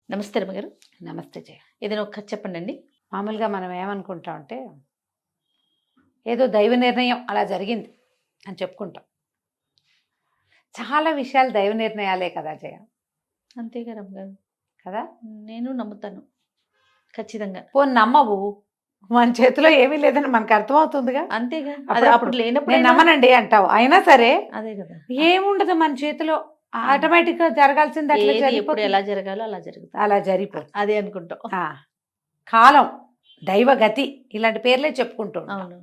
నమస్తే రమ్మగారు. నమస్తే జయ. ఏదైనా ఒక కథ చెప్పండండి. మామూలుగా మనం ఏమనుకుంటామంటే ఏదో దైవ నిర్ణయం అలా జరిగింది అని చెప్పుకుంటాం. చాలా విషయాలు దైవ నిర్ణయాలే కదా జయ. అంతేగా రమ్మగారు. కదా నేను నమ్ముతాను ఖచ్చితంగా. పోనీ నమ్మవు, మన చేతిలో ఏమీ లేదని మనకు అర్థమవుతుందిగా. అంతేగా. అప్పుడు అప్పుడు లేనప్పుడు నేను నమ్మనండి అంటావు, అయినా సరే అదే కదా. ఏముండదు మన చేతిలో, ఆటోమేటిక్గా జరగాల్సింది అట్లా ఎప్పుడు జరిగిపోతుంది. ఎలా జరగాలో అలా జరుగుతుంది. అలా జరిగిపోతుంది. అదే అనుకుంటాం. కాలం, దైవగతి ఇలాంటి పేర్లే చెప్పుకుంటూ ఉంటాం. అవును.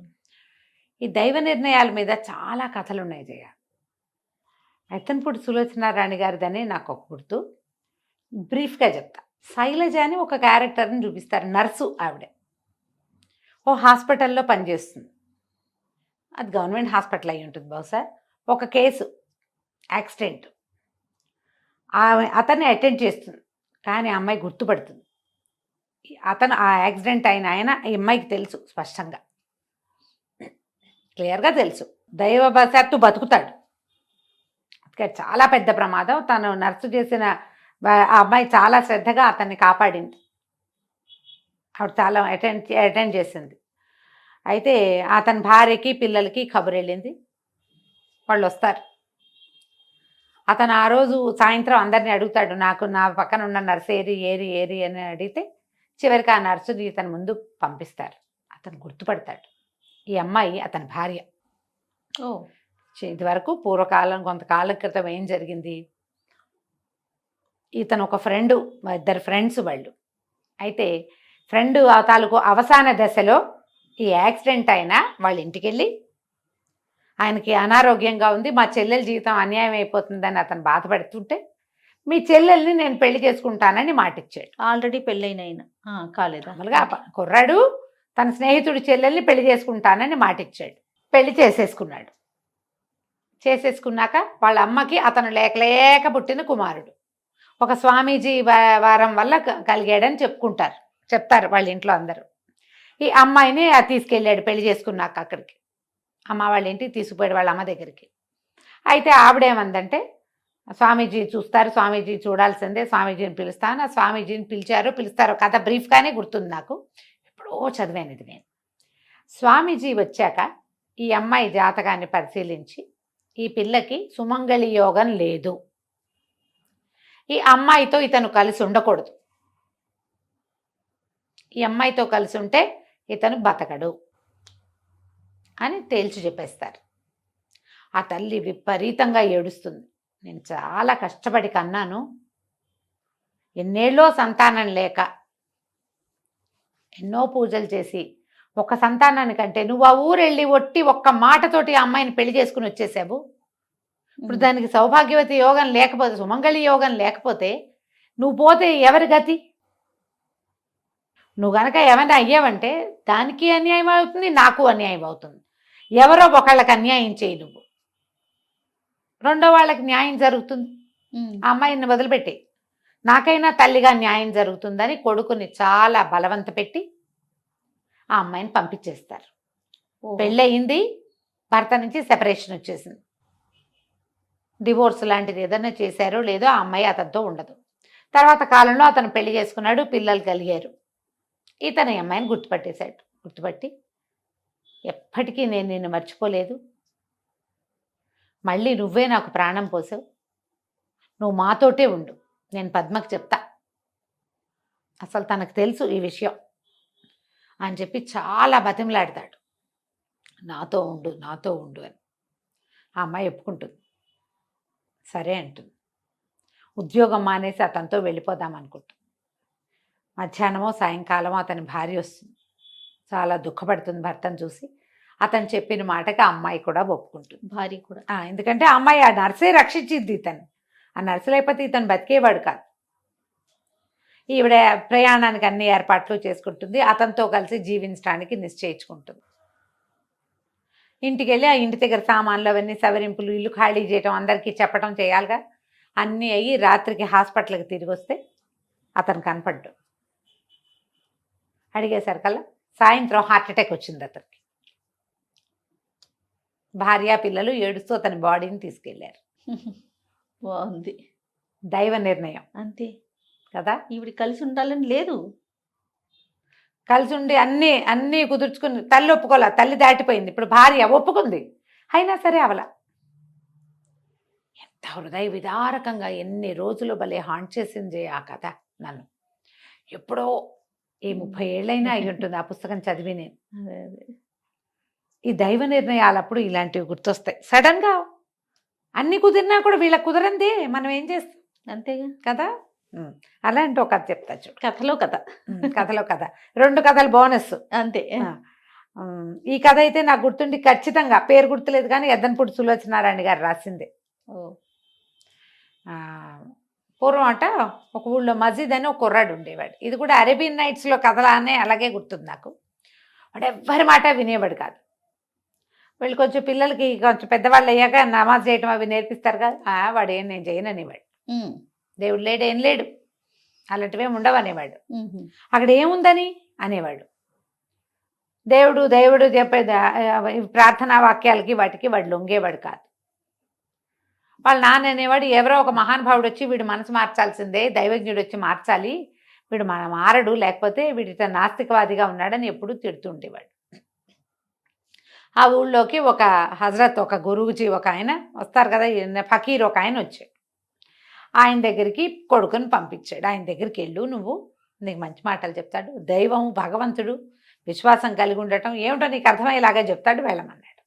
ఈ దైవ నిర్ణయాల మీద చాలా కథలు ఉన్నాయి జయ. ఎత్తన్పూడి సులోచనారాణి గారిదని నాకు ఒక గుర్తు, బ్రీఫ్గా చెప్తా. శైలజ అని ఒక క్యారెక్టర్ని చూపిస్తారు, నర్సు ఆవిడ. ఓ హాస్పిటల్లో పనిచేస్తుంది, అది గవర్నమెంట్ హాస్పిటల్ అయి ఉంటుంది బహుశా. ఒక కేసు యాక్సిడెంట్, అతన్ని అటెండ్ చేస్తుంది, కానీ ఆ అమ్మాయి గుర్తుపడుతుంది. అతను ఆ యాక్సిడెంట్ అయిన ఆయన ఈ అమ్మాయికి తెలుసు, స్పష్టంగా క్లియర్గా తెలుసు. దైవవశాత్తు బతుకుతాడు. చాలా పెద్ద ప్రమాదం. తను నర్సు చేసిన ఆ అమ్మాయి చాలా శ్రద్ధగా అతన్ని కాపాడింది. ఆవిడ చాలా అటెండ్ చేసింది. అయితే అతని భార్యకి పిల్లలకి కబురు వెళ్ళింది, వాళ్ళు వస్తారు. అతను ఆ రోజు సాయంత్రం అందరినీ అడుగుతాడు, నా పక్కన ఉన్న నర్సు ఏరి అని అడిగితే చివరికి ఆ నర్సుని ఇతని ముందు పంపిస్తారు. అతను గుర్తుపడతాడు, ఈ అమ్మాయి అతని భార్య. ఓ, ఇది వరకు పూర్వకాలం కొంతకాలం క్రితం ఏం జరిగింది, ఇతను ఒక ఫ్రెండు, ఇద్దరు ఫ్రెండ్స్ వాళ్ళు. అయితే ఫ్రెండ్ తాలూకు అవసాన దశలో ఈ యాక్సిడెంట్ అయినా వాళ్ళ ఇంటికి వెళ్ళి, ఆయనకి అనారోగ్యంగా ఉంది, మా చెల్లెల జీవితం అన్యాయం అయిపోతుందని అతను బాధపడుతుంటే, మీ చెల్లెల్ని నేను పెళ్లి చేసుకుంటానని మాటిచ్చాడు. ఆల్రెడీ పెళ్ళైన ఆయన కాలేదు. మామూలుగా కుర్రాడు తన స్నేహితుడి చెల్లెల్ని పెళ్లి చేసుకుంటానని మాటిచ్చాడు. పెళ్లి చేసేసుకున్నాడు. చేసేసుకున్నాక వాళ్ళ అమ్మకి అతను లేక పుట్టిన కుమారుడు. ఒక స్వామీజీ వారం వల్ల కలిగాడని చెప్తారు వాళ్ళ ఇంట్లో అందరూ. ఈ అమ్మాయిని తీసుకెళ్ళాడు పెళ్లి చేసుకున్నాక అక్కడికి, అమ్మ వాళ్ళ ఇంటికి తీసుకుపోయాడు, వాళ్ళ అమ్మ దగ్గరికి. అయితే ఆవిడేమందంటే, స్వామీజీ చూస్తారు, స్వామీజీ చూడాల్సిందే, స్వామీజీని పిలుస్తాను. ఆ స్వామీజీని పిలుస్తారో కథ బ్రీఫ్గానే గుర్తుంది నాకు, ఎప్పుడో చదివాను ఇది నేను. స్వామీజీ వచ్చాక ఈ అమ్మాయి జాతకాన్ని పరిశీలించి, ఈ పిల్లకి సుమంగళి యోగం లేదు, ఈ అమ్మాయితో ఇతను కలిసి ఉండకూడదు, ఈ అమ్మాయితో కలిసి ఉంటే ఇతను బతకడు అని తేల్చి చెప్పేస్తారు. ఆ తల్లి విపరీతంగా ఏడుస్తుంది. నేను చాలా కష్టపడి కన్నాను, ఎన్నేళ్ళో సంతానం లేక ఎన్నో పూజలు చేసి ఒక సంతానానికంటే నువ్వు ఆ ఊరెళ్ళి ఒట్టి ఒక్క మాటతోటి ఆ అమ్మాయిని పెళ్లి చేసుకుని వచ్చేసావు. ఇప్పుడు దానికి సౌభాగ్యవతి యోగం లేకపోతే, సుమంగళి యోగం లేకపోతే నువ్వు పోతే ఎవరి గతి? నువ్వు గనక ఏమైనా అయ్యావంటే దానికి అన్యాయం అవుతుంది, నాకు అన్యాయం అవుతుంది. ఎవరో ఒకళ్ళకి అన్యాయం చేయి నువ్వు, రెండో వాళ్ళకి న్యాయం జరుగుతుంది. ఆ అమ్మాయిని వదిలిపెట్టి నాకైనా తల్లిగా న్యాయం జరుగుతుందని కొడుకుని చాలా బలవంత పెట్టి ఆ అమ్మాయిని పంపించేస్తారు. పెళ్ళయింది, భర్త నుంచి సెపరేషన్ వచ్చేసింది, డివోర్స్ లాంటిది ఏదైనా చేశారో లేదో ఆ అమ్మాయి అతనితో ఉండదు. తర్వాత కాలంలో అతను పెళ్లి చేసుకున్నాడు, పిల్లలు కలిగారు. ఇతను ఈ అమ్మాయిని గుర్తుపట్టేశాడు. గుర్తుపట్టి, ఎప్పటికీ నేను నిన్ను మర్చిపోలేదు, మళ్ళీ నువ్వే నాకు ప్రాణం పోసావు, నువ్వు మాతోటే ఉండు, నేను పద్మకి చెప్తా, అసలు తనకు తెలుసు ఈ విషయం అని చెప్పి చాలా బతిమలాడతాడు, నాతో ఉండు అని. ఆ అమ్మాయి ఒప్పుకుంటుంది, సరే అంటుంది. ఉద్యోగం మానేసి అతనితో వెళ్ళిపోదాం అనుకుంటుంది. మధ్యాహ్నమో సాయంకాలమో అతని భార్య వస్తుంది, చాలా దుఃఖపడుతుంది భర్తను చూసి. అతను చెప్పిన మాటకి ఆ అమ్మాయి కూడా ఒప్పుకుంటుంది, భార్య కూడా. ఎందుకంటే ఆ అమ్మాయి ఆ నర్సే రక్షించింది ఇతను, ఆ నర్సు లేకపోతే ఇతను బతికేవాడు కాదు. ఈవిడ ప్రయాణానికి అన్ని ఏర్పాట్లు చేసుకుంటుంది, అతనితో కలిసి జీవించడానికి నిశ్చయించుకుంటుంది. ఇంటికి వెళ్ళి ఆ ఇంటి దగ్గర సామాన్లు అవన్నీ సవరింపులు, ఇల్లు ఖాళీ చేయటం, అందరికీ చెప్పడం చేయాలిగా. అన్నీ అయ్యి రాత్రికి హాస్పిటల్కి తిరిగి వస్తే అతను కనపడ్డు. అడిగేసరికల్లా సాయంత్రం హార్ట్ అటాక్ వచ్చింది అతనికి. భార్య పిల్లలు ఏడుస్తూ అతని బాడీని తీసుకెళ్ళారు. బాగుంది, దైవ నిర్ణయం అంతే. కదా. ఈవిడ కలిసి ఉండాలని లేదు. కలిసి ఉండి అన్నీ అన్నీ కుదుర్చుకుని తల్లి ఒప్పుకోలే, తల్లి దాటిపోయింది, ఇప్పుడు భార్య ఒప్పుకుంది, అయినా సరే అవల. ఎంత హృదయ విదారకంగా ఎన్ని రోజులు భలే హాంట్ చేసింది ఆ కథ నన్ను. ఎప్పుడో ఈ 30 ఏళ్ళైనా అయి ఉంటుంది ఆ పుస్తకం చదివి నేను. అదే అదే. ఈ దైవ నిర్ణయాలప్పుడు ఇలాంటివి గుర్తొస్తాయి సడన్గా. అన్ని కుదిరినా కూడా వీళ్ళకి కుదరంది మనం ఏం చేస్తాం అంతేగా. కదా. అలాంటి ఒక కథ చెప్తా చూడు. కథలో కథ. కథలో కథ, 2 కథలు బోనస్. అంతే. ఈ కథ అయితే నాకు గుర్తుండి ఖచ్చితంగా, పేరు గుర్తులేదు కానీ ఎద్దనపూడి సులోచనారాయణ గారు రాసిందే. ఓ. పూర్వం అంట ఒక ఊళ్ళో మజీద్ అని ఒక కుర్రాడు ఉండేవాడు. ఇది కూడా అరేబియన్ నైట్స్లో కథలానే అలాగే గుర్తుంది నాకు. వాడు ఎవ్వరి మాట వినేవాడు కాదు. వీళ్ళు కొంచెం పిల్లలకి కొంచెం పెద్దవాళ్ళు అయ్యాక నమాజ్ చేయటం అవి నేర్పిస్తారు కదా, వాడు ఏం నేను చేయను అనేవాడు. దేవుడు లేడు, ఏం లేడు, అలాంటివేం ఉండవు అనేవాడు. అక్కడ ఏముందని అనేవాడు. దేవుడు దేవుడు చెప్పేది ప్రార్థనా వాక్యాలకి వాటికి వాడు లొంగేవాడు కాదు. వాళ్ళ నాన్న అనేవాడు, ఎవరో ఒక మహానుభావుడు వచ్చి వీడు మనసు మార్చాల్సిందే, దైవజ్ఞుడు వచ్చి మార్చాలి, వీడు మారడు, లేకపోతే వీడి నాస్తికవాదిగా ఉన్నాడని ఎప్పుడూ తిడుతుండేవాడు. ఆ ఊళ్ళోకి ఒక హజరత్, ఒక గురువుజీ, ఒక ఆయన వస్తారు కదా, ఫకీర్ ఒక ఆయన వచ్చాడు. ఆయన దగ్గరికి కొడుకుని పంపించాడు. ఆయన దగ్గరికి వెళ్ళు, నువ్వు నీకు మంచి మాటలు చెప్తాడు, దైవం భగవంతుడు విశ్వాసం కలిగి ఉండటం ఏమిటో నీకు అర్థమయ్యేలాగా చెప్తాడు, వెళ్ళమన్నాడు.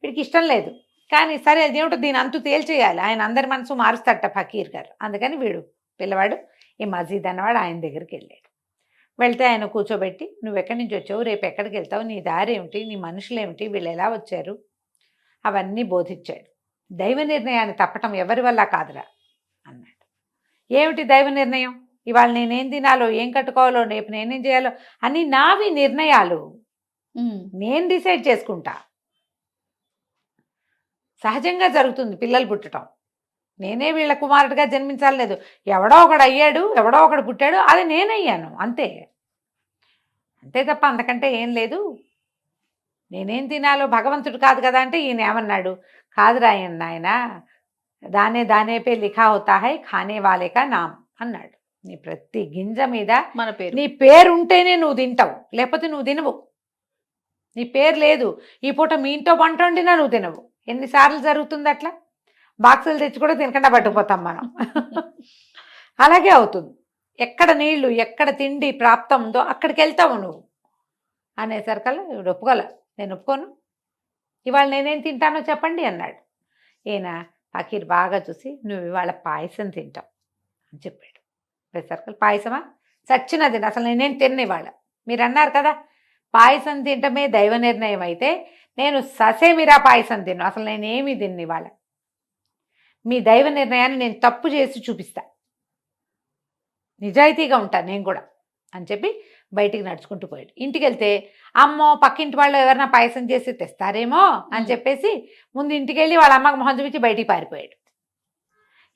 వీడికి ఇష్టం లేదు, కానీ సరే అదేమిటో దీని అంతు తేల్చేయాలి, ఆయన అందరి మనసు మారుస్తాడట ఫకీర్ గారు. అందుకని వీడు పిల్లవాడు ఈ మజీద్ అన్నవాడు ఆయన దగ్గరికి వెళ్ళాడు. వెళ్తే ఆయన కూర్చోబెట్టి, నువ్వు ఎక్కడి నుంచి వచ్చావు, రేపు ఎక్కడికి వెళ్తావు, నీ దారి ఏమిటి, నీ మనుషులు ఏమిటి, వీళ్ళు ఎలా వచ్చారు, అవన్నీ బోధించాడు. దైవ నిర్ణయాన్ని తప్పటం ఎవరి వల్ల కాదురా అన్నాడు. ఏమిటి దైవ నిర్ణయం? ఇవాళ నేనేం తినాలో, ఏం కట్టుకోవాలో, రేపు నేనేం చేయాలో అన్నీ నావి నిర్ణయాలు, నేను డిసైడ్ చేసుకుంటా. సహజంగా జరుగుతుంది పిల్లలు పుట్టడం, నేనే వీళ్ళ కుమారుడిగా జన్మించాలలేదు, ఎవడో ఒకడు అయ్యాడు, ఎవడో ఒకడు పుట్టాడు, అది నేనయ్యాను అంతే, అంతే తప్ప అంతకంటే ఏం లేదు. నేనేం తినాలో భగవంతుడు కాదు కదా అంటే ఈయన ఏమన్నాడు, కాదురా ఆయన దానే దానే పే లిఖా హోతా హై ఖానే వాలే కా నామ్ అన్నాడు. నీ ప్రతి గింజ మీద మన పేరు, నీ పేరు ఉంటేనే నువ్వు తింటావు, లేకపోతే నువ్వు తినవు. నీ పేరు లేదు, ఈ పూట మీ ఇంట్లో వంట వండినా నువ్వు తినవు. ఎన్నిసార్లు జరుగుతుంది అట్లా? బాక్సులు తెచ్చి కూడా తినకుండా పట్టుకుపోతాం మనం. అలాగే అవుతుంది. ఎక్కడ నీళ్లు, ఎక్కడ తిండి ప్రాప్తం ఉందో అక్కడికి వెళ్తావు నువ్వు అనేసరికల్లా ఇవి ఒప్పుకోల, నేను ఒప్పుకోను, ఇవాళ నేనేం తింటానో చెప్పండి అన్నాడు. ఈయన ఫకీర్ బాగా చూసి, నువ్వు ఇవాళ పాయసం తింటావు అని చెప్పాడు. సర్కల్ పాయసమా, చచ్చినది అసలు నేనేం తిన్న ఇవాళ, మీరు అన్నారు కదా పాయసం తింటమే దైవ నిర్ణయం అయితే నేను ససేమిరా పాయసం తిన్ను, అసలు నేనేమి తిన్ను ఇవాళ, మీ దైవ నిర్ణయాన్ని నేను తప్పు చేసి చూపిస్తా, నిజాయితీగా ఉంటాను నేను కూడా అని చెప్పి బయటికి నడుచుకుంటూ పోయాడు. ఇంటికి వెళ్తే అమ్మో పక్కింటి వాళ్ళు ఎవరైనా పాయసం చేసి తెస్తారేమో అని చెప్పేసి ముందు ఇంటికి వెళ్ళి వాళ్ళ అమ్మకి మొహం చూపించి బయటికి పారిపోయాడు.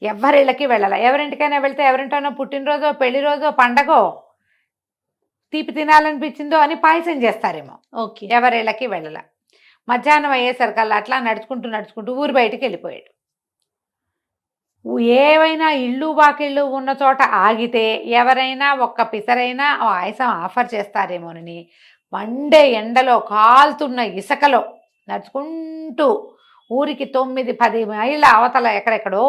ఎవరిళ్ళకి వెళ్ళాల, ఎవరింటికైనా వెళ్తే ఎవరింటైనా పుట్టినరోజో, పెళ్లి రోజో, పండగో, తీపి తినాలనిపించిందో అని పాయసం చేస్తారేమో, ఓకే, ఎవరిళ్ళకి వెళ్ళాల. మధ్యాహ్నం అయ్యేసరికల్లా అట్లా నడుచుకుంటూ నడుచుకుంటూ ఊరు బయటికి వెళ్ళిపోయాడు. ఏవైనా ఇళ్ళు వాకిళ్ళు ఉన్న చోట ఆగితే ఎవరైనా ఒక్క పిసరైనా పాయసం ఆఫర్ చేస్తారేమోనని మండే ఎండలో కాలుతున్న ఇసుకలో నడుచుకుంటూ ఊరికి 9-10 మైళ్ళ అవతల ఎక్కడెక్కడో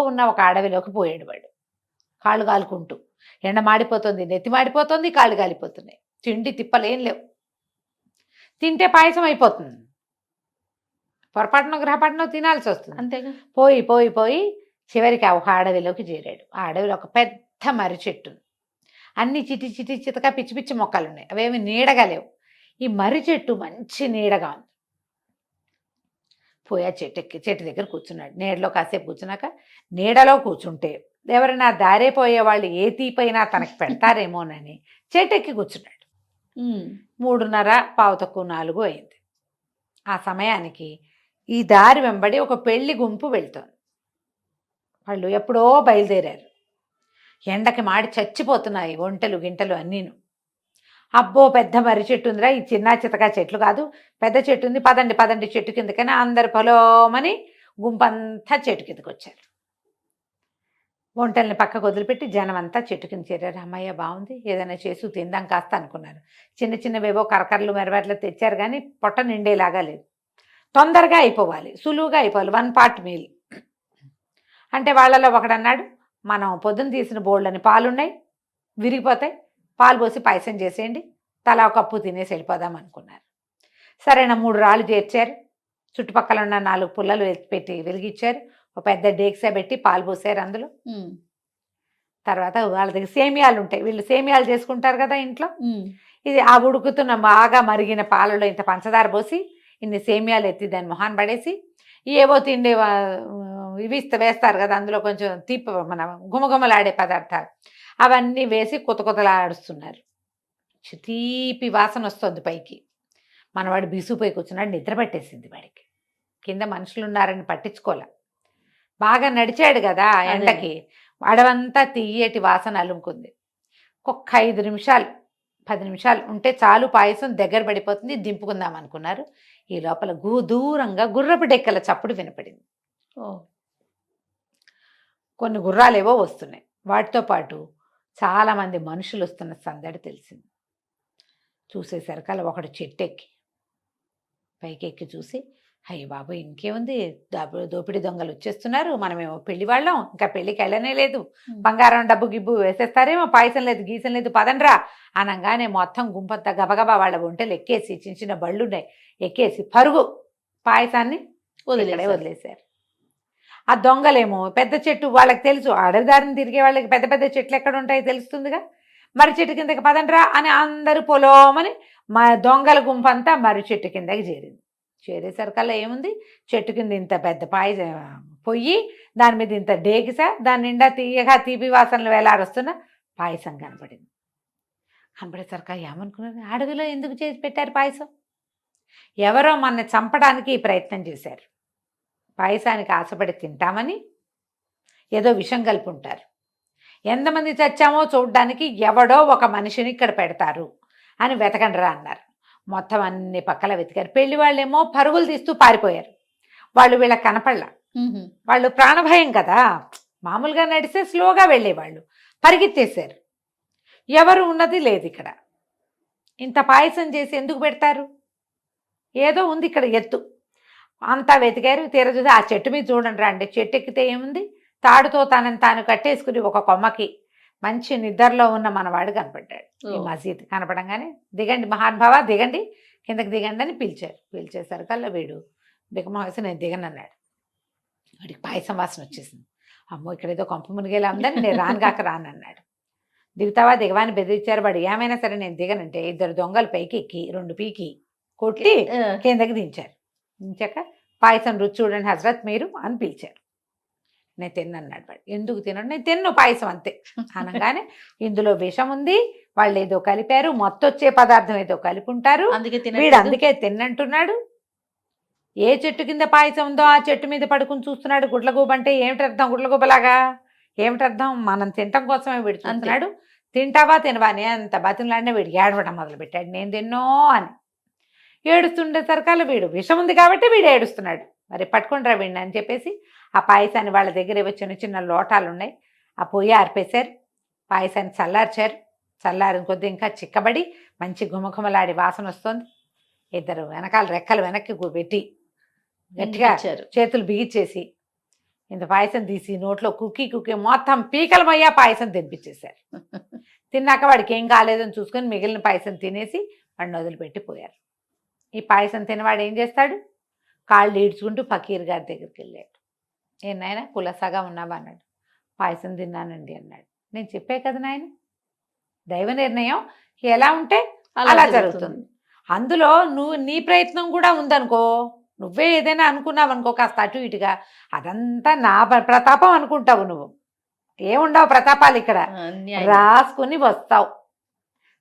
ఉన్న ఒక అడవిలోకి పోయాడు వాడు. కాళ్ళు కాలుకుంటూ, ఎండ మాడిపోతుంది, నెత్తి మాడిపోతుంది, కాళ్ళు కాలిపోతున్నాయి, తిండి తిప్పలేం లేవు, తింటే పాయసం అయిపోతుంది, పొరపాటున గ్రహపాటున తినాల్సి వస్తుంది. అంతేగా. పోయి పోయి పోయి చివరికి ఒక అడవిలోకి చేరాడు. ఆ అడవిలో ఒక పెద్ద మర్రి చెట్టు, అన్ని చిటి చిటి చితక పిచ్చి పిచ్చి మొక్కలు ఉన్నాయి, అవేమి నీడగా లేవు. ఈ మర్రి చెట్టు మంచి నీడగా ఉంది. పోయి ఆ చెట్టు దగ్గర కూర్చున్నాడు. నీడలో కాసేపు కూర్చున్నాక, నీడలో కూర్చుంటే ఎవరైనా దారే పోయే వాళ్ళు ఏ తీపైనా తనకి పెడతారేమోనని చెట్టెక్కి కూర్చున్నాడు. 3:30 అయింది. ఆ సమయానికి ఈ దారి వెంబడి ఒక పెళ్లి గుంపు వెళ్తోంది. వాళ్ళు ఎప్పుడో బయలుదేరారు. ఎండకి మాడి చచ్చిపోతున్నాయి ఒంటెలు గింటలు అన్నీను. అబ్బో పెద్ద మర్రి చెట్టు ఉందిరా, ఈ చిన్న చితకా చెట్లు కాదు, పెద్ద చెట్టు ఉంది, పదండి పదండి చెట్టు కిందకని అందరు పొలోమని గుంపంతా చెట్టు కిందకి వచ్చారు. వంటల్ని పక్కకు వదిలిపెట్టి జనం అంతా చెట్టు కింద చేరారు. అమ్మయ్య బాగుంది, ఏదైనా చేసి తిందాం కాస్త అనుకున్నారు. చిన్న చిన్నవేవో కరకరలు మెరవట్లు తెచ్చారు కానీ పొట్ట నిండేలాగా లేదు. తొందరగా అయిపోవాలి, సులువుగా అయిపోవాలి, 1 పార్ట్ మీల్. అంటే వాళ్ళలో ఒకడన్నాడు, మనం పొద్దున్న తీసిన బోళ్ళని పాలున్నాయి, విరిగిపోతాయి, పాలు పోసి పాయసం చేసేయండి, తలా ఒక కప్పు తినేసి వెళ్ళిపోదాం అనుకున్నారు. సరైన 3 రాళ్ళు చేర్చారు, చుట్టుపక్కల ఉన్న 4 పుల్లలు పెట్టి వెలిగించారు, ఒక పెద్ద డేక్సా పెట్టి పాలు పోసారు అందులో. తర్వాత వాళ్ళ దగ్గర సేమియాలు ఉంటాయి, వీళ్ళు సేమియాలు చేసుకుంటారు కదా ఇంట్లో. ఇది ఆ ఉడుకుతున్న బాగా మరిగిన పాలలో ఇంత పంచదార పోసి ఇన్ని సేమియాలు ఎత్తి దాని మొహాన్ని పడేసి ఏవో తిండి ఇవి వేస్తారు కదా అందులో కొంచెం తీపి మన గుమగుమలాడే పదార్థాలు అవన్నీ వేసి కొత్తలాడుస్తున్నారు. తీపి వాసన వస్తుంది పైకి. మనవాడు బిసుపోయి కూర్చున్నాడు, నిద్ర పట్టేసింది వాడికి. కింద మనుషులు ఉన్నారని పట్టించుకోలే, బాగా నడిచాడు కదా ఎండకి, అడవంతా తీయటి వాసన అలుముకుంది. ఒక్క 5 నిమిషాలు 10 నిమిషాలు ఉంటే చాలు, పాయసం దగ్గర పడిపోతుంది, దింపుకుందాం అనుకున్నారు. ఈ లోపల దూరంగా గుర్రపు డెక్కల చప్పుడు వినపడింది. కొన్ని గుర్రాలేవో వస్తున్నాయి, వాటితో పాటు చాలామంది మనుషులు వస్తున్న సందడి తెలిసింది. చూసేసరికల్లా ఒకడు చెట్టెక్కి పైకెక్కి చూసి, అయ్య బాబు ఇంకేముంది, దోపిడీ దొంగలు వచ్చేస్తున్నారు, మనమేమో పెళ్లి వాళ్ళం, ఇంకా పెళ్ళికి వెళ్ళనే లేదు, బంగారం డబ్బు గిబ్బు వేసేస్తారేమో, పాయసం లేదు గీసం లేదు, పదండ్రా అనగానే మొత్తం గుంపంతా గబగబా వాళ్ళ ఒంటలు ఎక్కేసి, చిన్న చిన్న బళ్ళున్నాయి ఎక్కేసి పరుగు పాయసాన్ని వదిలేశారు. ఆ దొంగలేమో పెద్ద చెట్టు వాళ్ళకి తెలుసు, అడవిదారిని తిరిగే వాళ్ళకి పెద్ద పెద్ద చెట్లు ఎక్కడ ఉంటాయో తెలుస్తుందిగా, మర్రి చెట్టు కిందకి పదండ్రా అని అందరూ పొలోమని మా దొంగల గుంపంతా మర్రి చెట్టు కిందకి చేరింది. చేరేసరికల్లా ఏముంది, చెట్టు కింద ఇంత పెద్ద పొయ్యి, దాని మీద ఇంత డేకిసా, దాని నిండా తీయగా తీపి వాసనలు వేలాడొస్తున్న పాయసం కనపడింది. కనపడేసరికి ఏమనుకున్నారు, అడవిలో ఎందుకు చేసి పెట్టారు పాయసం? ఎవరో మన చంపడానికి ప్రయత్నం చేశారు. పాయసానికి ఆశపడి తింటామని ఏదో విషం కలిపి ఉంటారు. ఎంతమంది చచ్చామో చూడడానికి ఎవడో ఒక మనిషిని ఇక్కడ పెడతారు అని వెతకండిరా అన్నారు. మొత్తం అన్ని పక్కల వెతికారు. పెళ్లి వాళ్ళేమో పరుగులు తీస్తూ పారిపోయారు. వాళ్ళు వీళ్ళకి కనపడలా, వాళ్ళు ప్రాణభయం కదా, మామూలుగా నడిస్తే స్లోగా వెళ్ళేవాళ్ళు, పరిగెత్తేశారు. ఎవరు ఉన్నది లేదు ఇక్కడ. ఇంత పాయసం చేసి ఎందుకు పెడతారు? ఏదో ఉంది ఇక్కడ ఎత్తు. అంతా వెతికారు. తీర చూసి ఆ చెట్టు మీద చూడండి రండి, చెట్టు ఎక్కితే ఏముంది, తాడుతో తనని తాను కట్టేసుకుని ఒక కొమ్మకి మంచి నిద్రలో ఉన్న మనవాడు కనపడ్డాడు. ఈ మసీద్ కనపడంగానే, దిగండి మహానుభావ దిగండి, కిందకి దిగండి అని పిలిచారు. పిలిచేసరికల్లా వీడు బిగమహసి నేను దిగనన్నాడు. వాడికి పాయసం వాసన వచ్చేసింది. అమ్మో ఇక్కడ ఏదో కొంప మునిగేలా ఉందని నేను రానుగాక రానన్నాడు. దిగుతావా దిగవా అని బెదిరించారు. వాడు ఏమైనా సరే నేను దిగనంటే 2 దొంగలు పైకి ఎక్కి 2 పీకి కొట్టి కిందకి దించారు. దించాక పాయసం రుచి చూడండి హజరత్ మీరు అని పిలిచారు. నేను తిన్నన్నాడు వాడు. ఎందుకు తినడు? నేను తిన్ను పాయసం అంతే అనగానే, ఇందులో విషం ఉంది, వాళ్ళు ఏదో కలిపారు, మొత్తొచ్చే పదార్థం ఏదో కలిపి ఉంటారు, వీడు అందుకే తిన్నంటున్నాడు. ఏ చెట్టు కింద పాయసం ఉందో ఆ చెట్టు మీద పడుకుని చూస్తున్నాడు. గుడ్లగూబ అంటే ఏమిటి అర్థం? గుడ్లగూబలాగా ఏమిటి అర్థం? మనం తినటం కోసమే వీడు చూస్తున్నాడు. తింటావా తినవా అని అంత బతిమలాడినా వీడు ఏడవడం మొదలుపెట్టాడు. నేను తిన్నో అని ఏడుస్తుండేసరికల్లా వీడు విషం ఉంది కాబట్టి వీడు ఏడుస్తున్నాడు. మరి పట్టుకుంటారా వీడిని అని చెప్పేసి ఆ పాయసాన్ని వాళ్ళ దగ్గర ఏవో చిన్న చిన్న లోటాలు ఉన్నాయి, ఆ పొయ్యి ఆర్పేశారు. పాయసాన్ని చల్లార్చారు. చల్లారిన కొద్దీ ఇంకా చిక్కబడి మంచి గుమగుమలాడి వాసన వస్తుంది. 2 వెనకాల రెక్కలు వెనక్కి పెట్టి గట్టిగా చేతులు బిగిచ్చేసి ఇంత పాయసం తీసి నోట్లో కుక్కి మొత్తం పీకలమయ్యా పాయసం తినిపించేశారు. తిన్నాక వాడికి ఏం కాలేదని చూసుకొని మిగిలిన పాయసం తినేసి వాడిని వదిలిపెట్టిపోయారు. ఈ పాయసం తినవాడు ఏం చేస్తాడు? కాళ్ళు ఈడ్చుకుంటూ ఫకీర్ గారి దగ్గరికి వెళ్ళాడు. నాయన కులసాగా ఉన్నావా అన్నాడు. పాయసం తిన్నానండి అన్నాడు. నేను చెప్పే కదా నాయన, దైవ నిర్ణయం ఎలా ఉంటే అలా జరుగుతుంది. అందులో నీ ప్రయత్నం కూడా ఉందనుకో, నువ్వే ఏదైనా అనుకున్నావు అనుకో కాస్త అటు ఇటుగా, అదంతా నా ప్రతాపం అనుకుంటావు. నువ్వు ఏముండవు ప్రతాపాలు ఇక్కడ, రాసుకుని వస్తావు,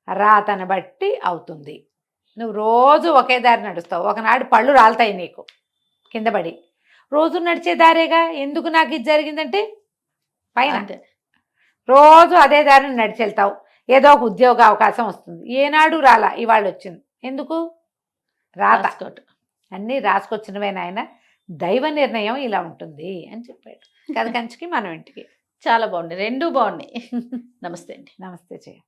రాతను బట్టి అవుతుంది. నువ్వు రోజు ఒకే దారి నడుస్తావు, ఒకనాడు పళ్ళు రాలుతాయి నీకు కింద పడి. రోజు నడిచే దారేగా, ఎందుకు నాకు ఇది జరిగిందంటే పైన రోజు అదే దారిని నడిచెళ్తావు, ఏదో ఒక ఉద్యోగ అవకాశం వస్తుంది. ఏనాడు రాలా, ఇవాళ వచ్చింది. ఎందుకు? రాసుకోట అన్నీ రాసుకొచ్చినవే నాయన, దైవ నిర్ణయం ఇలా ఉంటుంది అని చెప్పాడు. కథ కంచికి మనం ఇంటికి. చాలా బాగున్నాయి. 2 బాగున్నాయి. నమస్తే అండి. నమస్తే జయ.